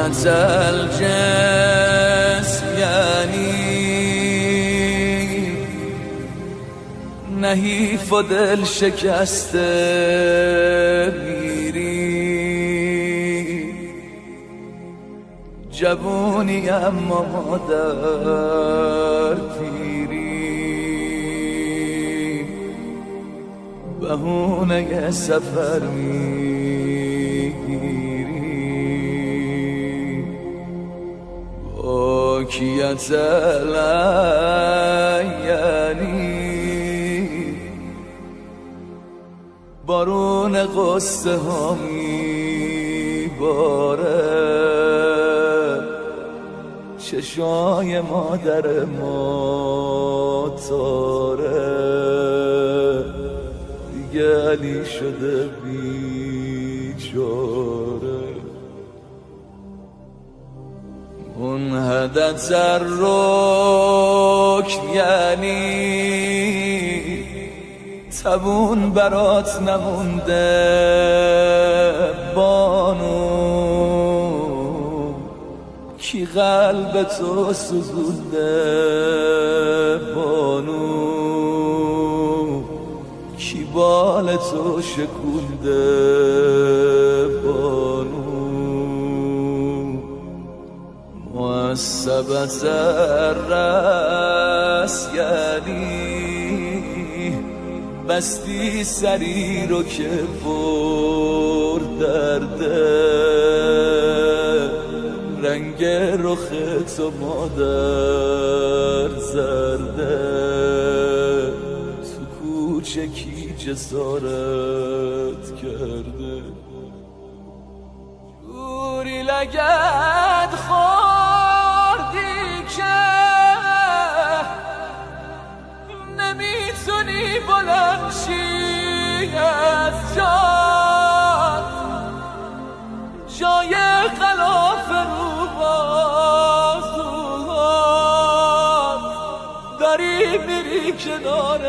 وحدت الجنس یعنی نحیف و دل شکسته میری، جوونی اما مادر پیری، بهونه سفر میگیری. باکیت الایانی بارون قصه ها میباره، چشای مادر ما تاره، دیگه علی شده بیچاره. منحدت الرکن یعنی تبون برات نمونده بانو، کی قلب تو سوزونده بانو، کی بال تو شکونده بانو. معصبت الرأس یعنی بستی سری رو که پر درده، رنگ رخ تو مادر زرده، تو کوچه کی جسارت کرده. جوری لگد خوردی که نمیتونی بلند شی از جات، جای غلاف رو بازوهات داری میری کنار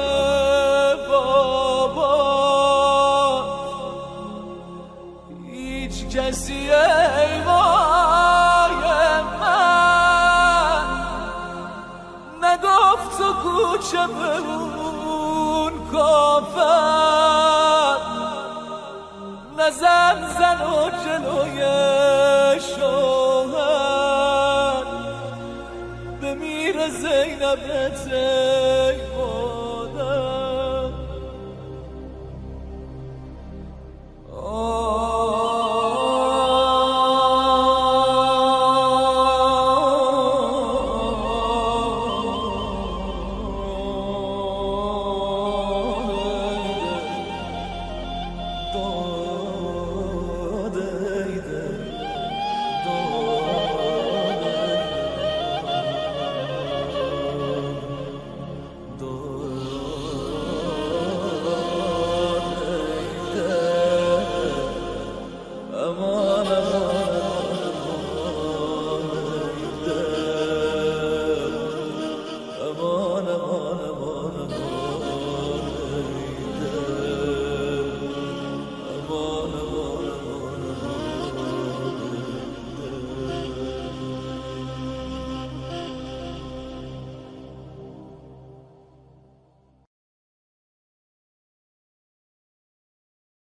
بابا. هیچ کسی ای وای من نگفت تو کوچه بمون کافر، نزن زن و جلوی شوهر، بمیر زینبت